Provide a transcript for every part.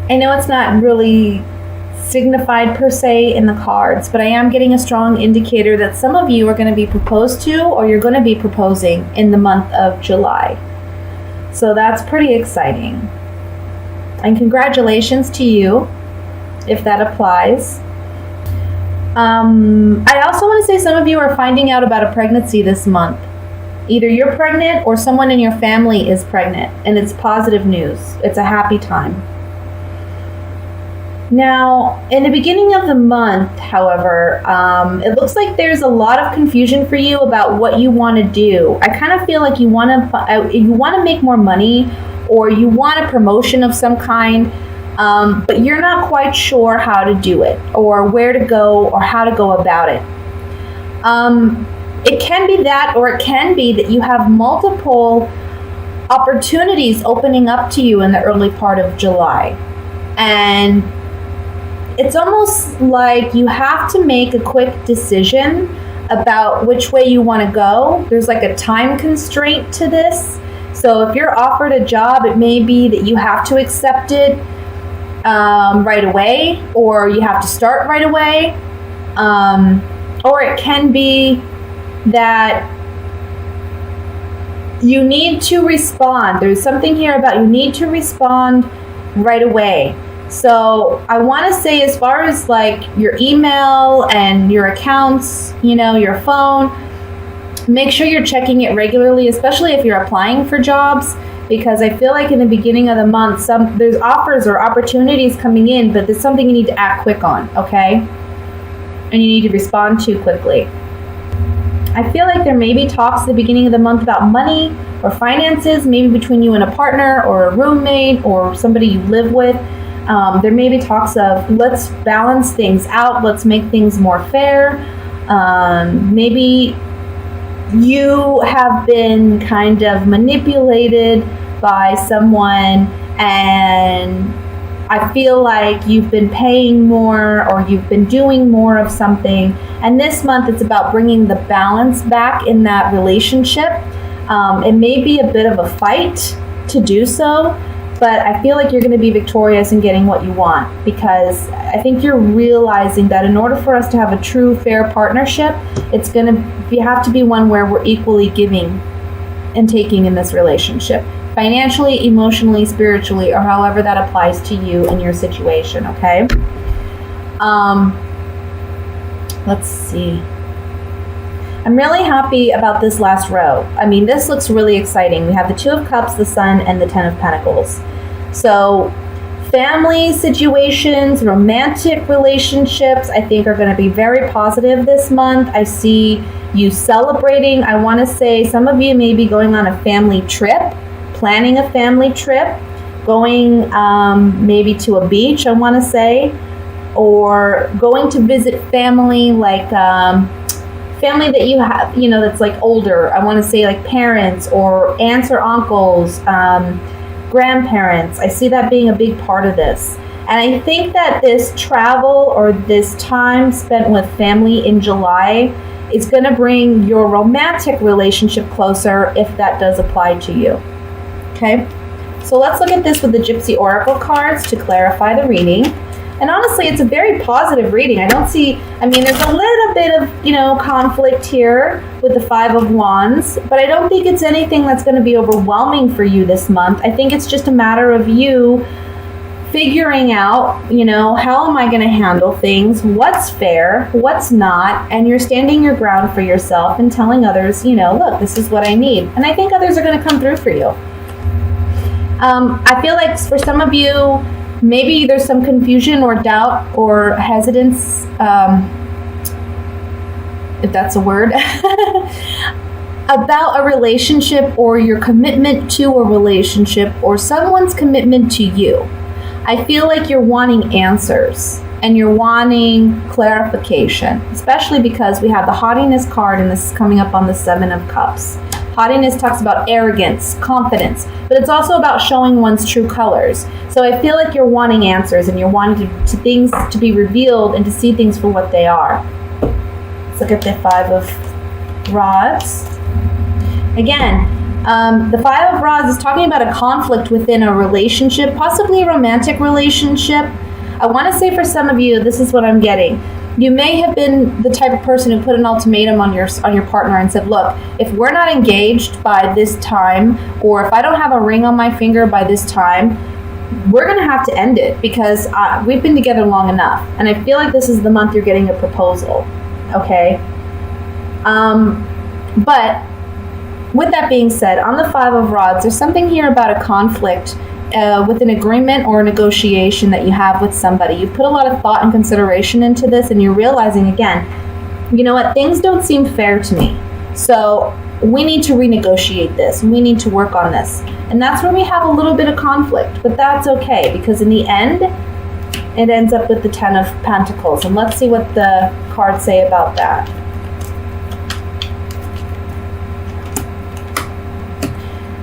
I know it's not really signified per se in the cards, but I am getting a strong indicator that some of you are going to be proposed to, or you're going to be proposing in the month of July. So that's pretty exciting. And congratulations to you, if that applies. I also want to say some of you are finding out about a pregnancy this month. Either you're pregnant or someone in your family is pregnant, and it's positive news. It's a happy time. Now, in the beginning of the month, however, it looks like there's a lot of confusion for you about what you want to do. I kind of feel like you want to make more money, or you want a promotion of some kind, but you're not quite sure how to do it, or where to go, or how to go about it. It can be that, or it can be that you have multiple opportunities opening up to you in the early part of July. And it's almost like you have to make a quick decision about which way you want to go. There's like a time constraint to this. So if you're offered a job, it may be that you have to accept it right away, or you have to start right away. Or it can be that you need to respond. There's something here about you need to respond right away. So I want to say, as far as like your email and your accounts, your phone, make sure you're checking it regularly, especially if you're applying for jobs, because I feel like in the beginning of the month, there's offers or opportunities coming in, but there's something you need to act quick on, okay? And you need to respond to quickly. I feel like there may be talks at the beginning of the month about money or finances, maybe between you and a partner or a roommate or somebody you live with. There may be talks of, let's balance things out, let's make things more fair. Maybe you have been kind of manipulated by someone, and I feel like you've been paying more, or you've been doing more of something. And this month it's about bringing the balance back in that relationship. It may be a bit of a fight to do so, but I feel like you're going to be victorious in getting what you want, because I think you're realizing that in order for us to have a true, fair partnership, you have to be one where we're equally giving and taking in this relationship, financially, emotionally, spiritually, or however that applies to you and your situation, okay? Let's see. I'm really happy about this last row. I mean, this looks really exciting. We have the Two of Cups, the Sun, and the Ten of Pentacles. So family situations, romantic relationships, I think are going to be very positive this month. I see you celebrating. I want to say some of you may be going on a family trip, planning a family trip, going maybe to a beach, I want to say, or going to visit family, like family that you have, that's like older. I want to say like parents or aunts or uncles, grandparents. I see that being a big part of this. And I think that this travel or this time spent with family in July is going to bring your romantic relationship closer, if that does apply to you. Okay, so let's look at this with the Gypsy Oracle cards to clarify the reading. And honestly, it's a very positive reading. There's a little bit of, conflict here with the Five of Wands, but I don't think it's anything that's going to be overwhelming for you this month. I think it's just a matter of you figuring out, how am I going to handle things? What's fair? What's not? And you're standing your ground for yourself and telling others, look, this is what I need. And I think others are going to come through for you. I feel like for some of you, maybe there's some confusion or doubt or hesitance, if that's a word, about a relationship or your commitment to a relationship or someone's commitment to you. I feel like you're wanting answers and you're wanting clarification, especially because we have the Haughtiness card, and this is coming up on the Seven of Cups. Haughtiness talks about arrogance, confidence, but it's also about showing one's true colors. So I feel like you're wanting answers and you're wanting things to be revealed and to see things for what they are. Let's look at the Five of Rods. Again, The Five of Rods is talking about a conflict within a relationship, possibly a romantic relationship. I want to say for some of you, this is what I'm getting. You may have been the type of person who put an ultimatum on your partner and said, look, if we're not engaged by this time, or if I don't have a ring on my finger by this time, we're going to have to end it because we've been together long enough. And I feel like this is the month you're getting a proposal. Okay? But with that being said, on the Five of Rods, there's something here about a conflict with an agreement or a negotiation that you have with somebody. You've put a lot of thought and consideration into this, and you're realizing again, you know what, things don't seem fair to me. So we need to renegotiate this. We need to work on this. And that's where we have a little bit of conflict, but that's okay because in the end, it ends up with the Ten of Pentacles. And let's see what the cards say about that.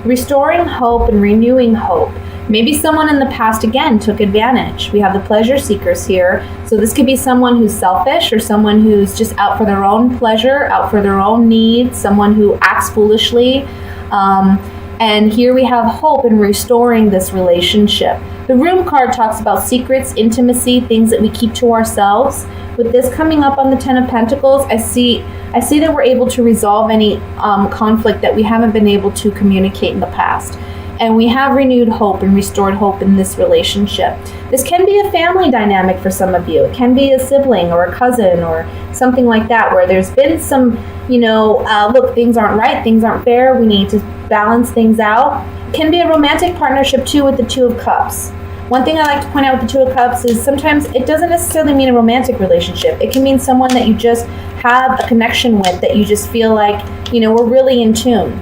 Restoring hope and renewing hope. Maybe someone in the past, again, took advantage. We have the pleasure seekers here. So this could be someone who's selfish or someone who's just out for their own pleasure, out for their own needs, someone who acts foolishly. And here we have hope in restoring this relationship. The Room card talks about secrets, intimacy, things that we keep to ourselves. With this coming up on the Ten of Pentacles, I see that we're able to resolve any conflict that we haven't been able to communicate in the past. And we have renewed hope and restored hope in this relationship. This can be a family dynamic for some of you. It can be a sibling or a cousin or something like that where there's been some, look, things aren't right, things aren't fair, we need to balance things out. It can be a romantic partnership too with the Two of Cups. One thing I like to point out with the Two of Cups is sometimes it doesn't necessarily mean a romantic relationship. It can mean someone that you just have a connection with, that you just feel like, we're really in tune.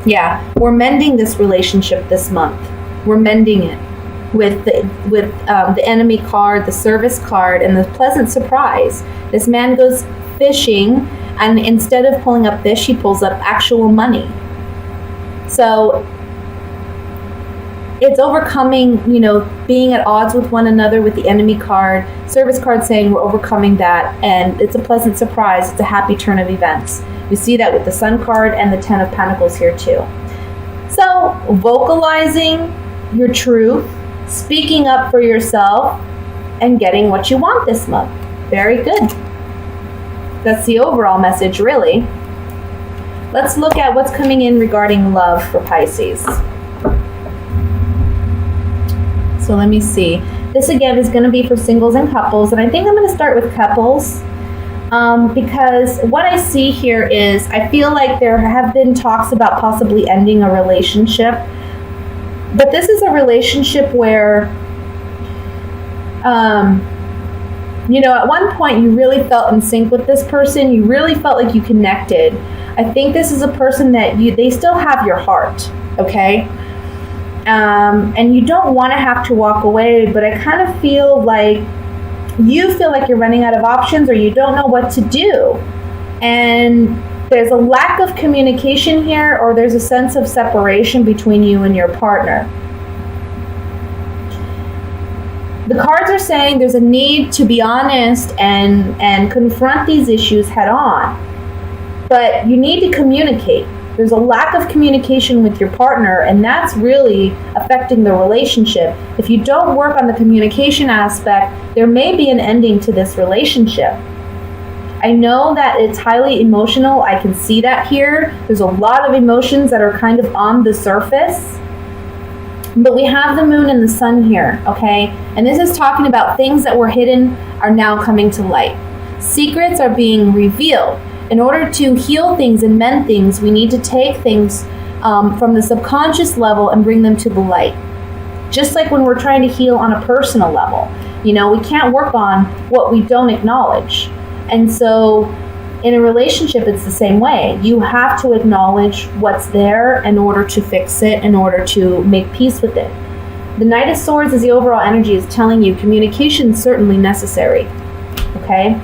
Yeah, we're mending this relationship this month. We're mending it with the enemy card, the service card, and the pleasant surprise. This man goes fishing, and instead of pulling up fish, he pulls up actual money. So it's overcoming, being at odds with one another with the enemy card, service card saying we're overcoming that, and it's a pleasant surprise. It's a happy turn of events. We see that with the Sun card and the Ten of Pentacles here too. So vocalizing your truth, speaking up for yourself, and getting what you want this month. Very good. That's the overall message, really. Let's look at what's coming in regarding love for Pisces. So let me see. This again is going to be for singles and couples, and I think I'm going to start with couples because what I see here is I feel like there have been talks about possibly ending a relationship, but this is a relationship where, at one point you really felt in sync with this person. You really felt like you connected. I think this is a person that they still have your heart, okay? And you don't want to have to walk away, but I kind of feel like you feel like you're running out of options or you don't know what to do. And there's a lack of communication here, or there's a sense of separation between you and your partner. The cards are saying there's a need to be honest and confront these issues head on. But you need to communicate. There's a lack of communication with your partner, and that's really affecting the relationship. If you don't work on the communication aspect, there may be an ending to this relationship. I know that it's highly emotional. I can see that here. There's a lot of emotions that are kind of on the surface. But we have the moon and the sun here, okay? And this is talking about things that were hidden are now coming to light. Secrets are being revealed. In order to heal things and mend things, we need to take things from the subconscious level and bring them to the light. Just like when we're trying to heal on a personal level. We can't work on what we don't acknowledge. And so in a relationship, it's the same way. You have to acknowledge what's there in order to fix it, in order to make peace with it. The Knight of Swords as the overall energy is telling you communication is certainly necessary. Okay?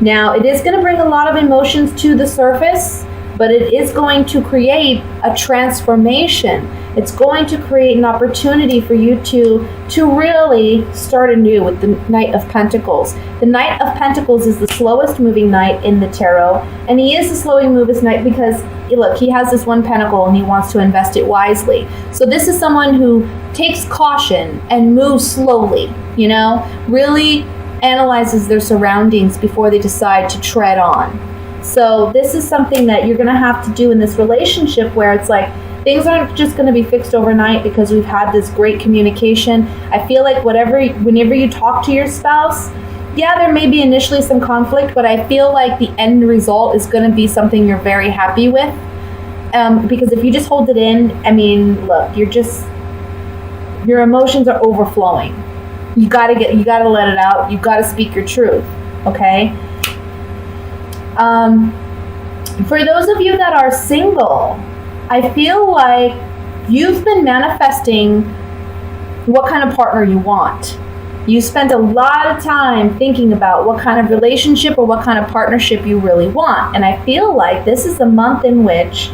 Now, it is going to bring a lot of emotions to the surface, but it is going to create a transformation. It's going to create an opportunity for you to really start anew with the Knight of Pentacles. The Knight of Pentacles is the slowest moving knight in the tarot, and he is the slowing moving knight because, look, he has this one pentacle and he wants to invest it wisely. So this is someone who takes caution and moves slowly, really analyzes their surroundings before they decide to tread on. So this is something that you're going to have to do in this relationship, where it's like things aren't just going to be fixed overnight because we've had this great communication. I feel like whenever you talk to your spouse, yeah, there may be initially some conflict, but I feel like the end result is going to be something you're very happy with. Because if you just hold it in, I mean, look, your emotions are overflowing. You gotta let it out. You gotta speak your truth. Okay. For those of you that are single, I feel like you've been manifesting what kind of partner you want. You spent a lot of time thinking about what kind of relationship or what kind of partnership you really want. And I feel like this is the month in which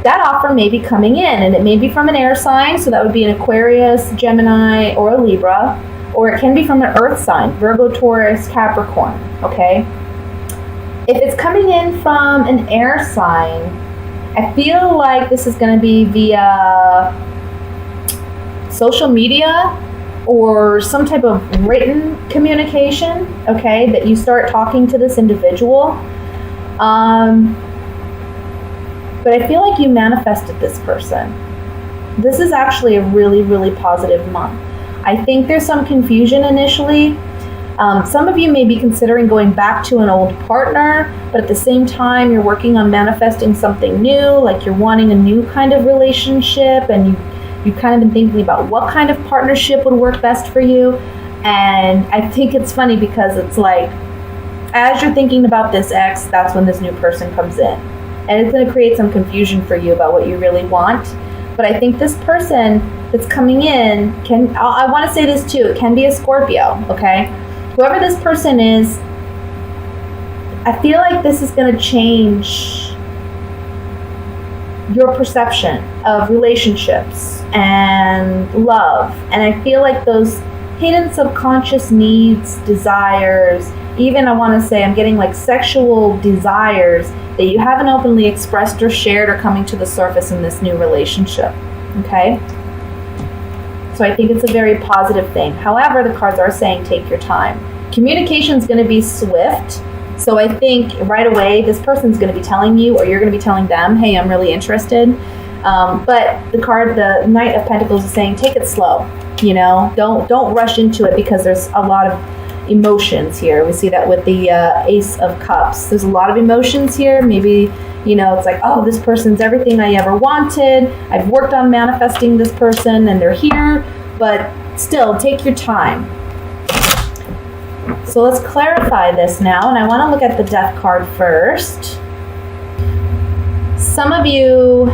that offer may be coming in, and it may be from an air sign, so that would be an Aquarius, Gemini, or a Libra, or it can be from an earth sign, Virgo, Taurus, Capricorn, okay? If it's coming in from an air sign, I feel like this is going to be via social media or some type of written communication, okay, that you start talking to this individual. But I feel like you manifested this person. This is actually a really, really positive month. I think there's some confusion initially. Some of you may be considering going back to an old partner, but at the same time, you're working on manifesting something new, like you're wanting a new kind of relationship, and you've kind of been thinking about what kind of partnership would work best for you. And I think it's funny because it's like, as you're thinking about this ex, that's when this new person comes in. And it's going to create some confusion for you about what you really want. But I think this person that's coming in I want to say this too, it can be a Scorpio, okay? Whoever this person is, I feel like this is going to change your perception of relationships and love. And I feel like those hidden subconscious needs, desires, even I want to say I'm getting like sexual desires that you haven't openly expressed or shared are coming to the surface in this new relationship, okay? So I think it's a very positive thing. However, the cards are saying take your time. Communication is going to be swift. So I think right away this person's going to be telling you, or you're going to be telling them, hey, I'm really interested. But the Knight of Pentacles is saying take it slow. Don't rush into it because there's a lot of emotions here. We see that with the Ace of Cups. There's a lot of emotions here. Maybe, it's like, oh, this person's everything I ever wanted. I've worked on manifesting this person and they're here, but still take your time. So let's clarify this now, and I want to look at the Death card first. Some of you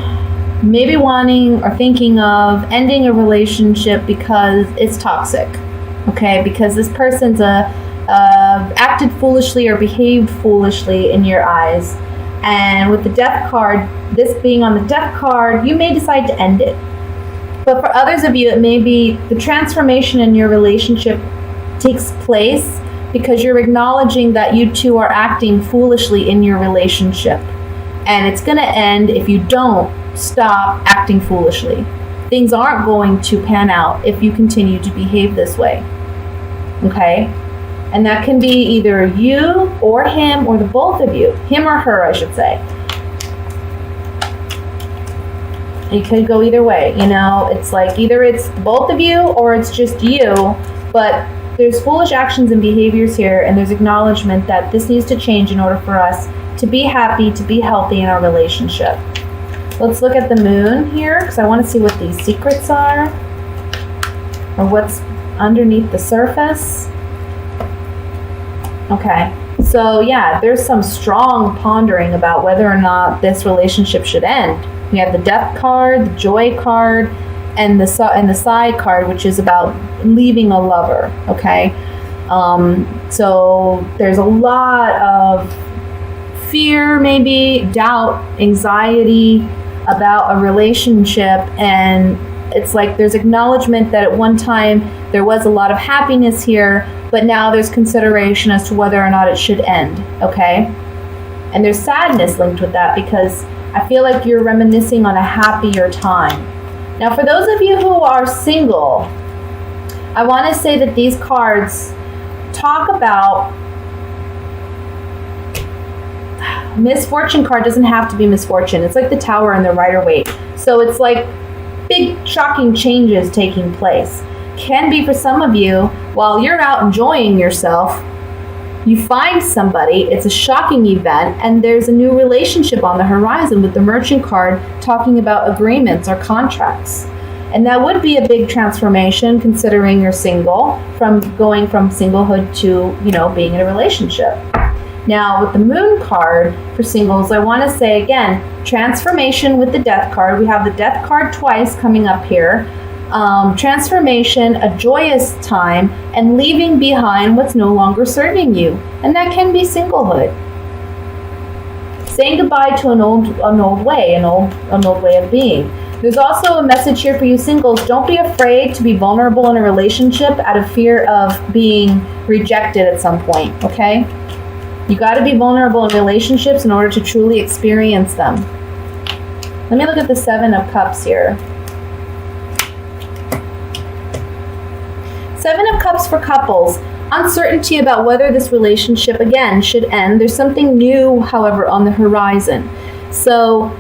may be wanting or thinking of ending a relationship because it's toxic, okay? Because this person's acted foolishly or behaved foolishly in your eyes. And with the Death card, this being on the Death card, you may decide to end it. But for others of you, it may be the transformation in your relationship takes place because you're acknowledging that you two are acting foolishly in your relationship. And it's going to end if you don't stop acting foolishly. Things aren't going to pan out if you continue to behave this way. Okay? And that can be either you or him or the both of you. Him or her, I should say. It could go either way. It's like either it's both of you or it's just you. But there's foolish actions and behaviors here, and there's acknowledgement that this needs to change in order for us to be happy, to be healthy in our relationship. Let's look at the moon here, because I want to see what these secrets are, or what's underneath the surface. Okay, so yeah, there's some strong pondering about whether or not this relationship should end. We have the Death card, the Joy card, and the Side card, which is about leaving a lover, okay? So there's a lot of fear, maybe, doubt, anxiety, about a relationship, and it's like there's acknowledgement that at one time there was a lot of happiness here, but now there's consideration as to whether or not it should end, okay? And there's sadness linked with that because I feel like you're reminiscing on a happier time. Now, for those of you who are single, I want to say that these cards talk about misfortune. Card doesn't have to be misfortune. It's like the Tower and the Rider-Waite. So it's like big shocking changes taking place. Can be for some of you while you're out enjoying yourself, you find somebody, it's a shocking event, and there's a new relationship on the horizon with the Merchant card talking about agreements or contracts. And that would be a big transformation considering you're single, from going from singlehood to, being in a relationship. Now, with the Moon card for singles, I want to say again, transformation with the Death card. We have the Death card twice coming up here. Transformation, a joyous time, and leaving behind what's no longer serving you. And that can be singlehood. Saying goodbye to an old way of being. There's also a message here for you singles. Don't be afraid to be vulnerable in a relationship out of fear of being rejected at some point, okay? You got to be vulnerable in relationships in order to truly experience them. Let me look at the Seven of Cups here. Seven of Cups for couples. Uncertainty about whether this relationship, again, should end. There's something new, however, on the horizon. So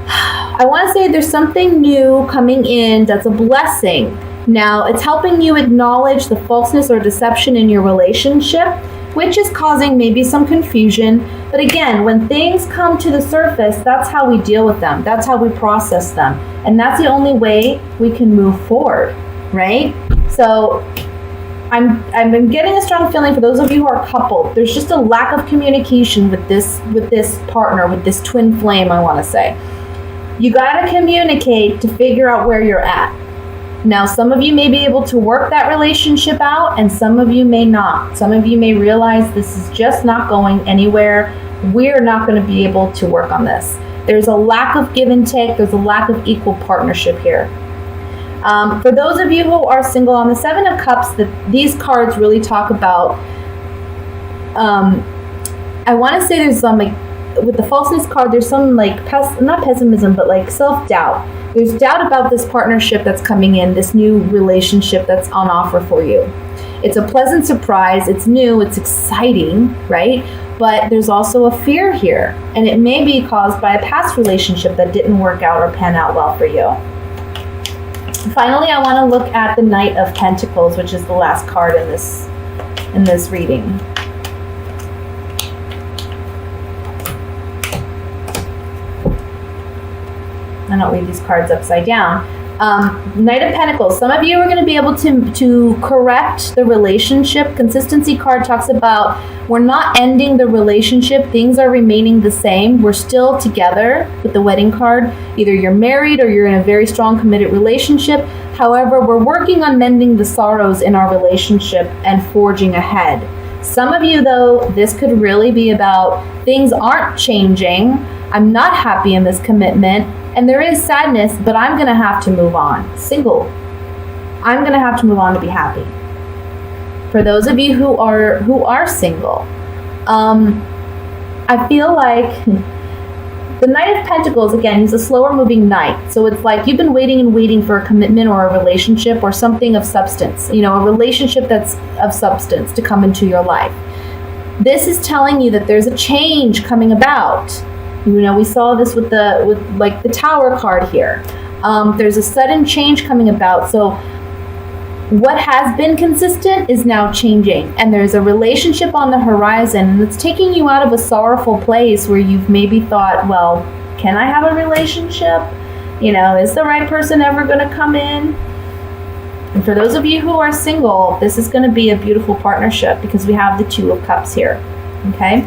I want to say there's something new coming in that's a blessing. Now, it's helping you acknowledge the falseness or deception in your relationship, which is causing maybe some confusion. But again, when things come to the surface, that's how we deal with them. That's how we process them. And that's the only way we can move forward, right? So I've been getting a strong feeling for those of you who are coupled. There's just a lack of communication with this partner, with this twin flame, I want to say. You got to communicate to figure out where you're at. Now, some of you may be able to work that relationship out, and some of you may not. Some of you may realize this is just not going anywhere. We're not going to be able to work on this. There's a lack of give and take. There's a lack of equal partnership here. For those of you who are single, on the Seven of Cups, these cards really talk about, I want to say there's some, like, with the falseness card, there's some, like, not pessimism, but, like, self-doubt. There's doubt about this partnership that's coming in, this new relationship that's on offer for you. It's a pleasant surprise. It's new. It's exciting, right? But there's also a fear here, and it may be caused by a past relationship that didn't work out or pan out well for you. Finally, I want to look at the Knight of Pentacles, which is the last card in this reading. I don't read these cards upside down. Knight of Pentacles. Some of you are going to be able to correct the relationship. Consistency card talks about we're not ending the relationship. Things are remaining the same. We're still together with the Wedding card. Either you're married or you're in a very strong committed relationship. However, we're working on mending the sorrows in our relationship and forging ahead. Some of you, though, this could really be about things aren't changing. I'm not happy in this commitment. And there is sadness, but I'm going to have to move on. Single. I'm going to have to move on to be happy. For those of you who are single, I feel like the Knight of Pentacles, again, he's a slower moving knight. So it's like you've been waiting for a commitment or a relationship or something of substance, a relationship that's of substance to come into your life. This is telling you that there's a change coming about. We saw this with the Tower card here. There's a sudden change coming about. So what has been consistent is now changing. And there's a relationship on the horizon. And it's taking you out of a sorrowful place where you've maybe thought, well, can I have a relationship? Is the right person ever going to come in? And for those of you who are single, this is going to be a beautiful partnership because we have the Two of Cups here. Okay?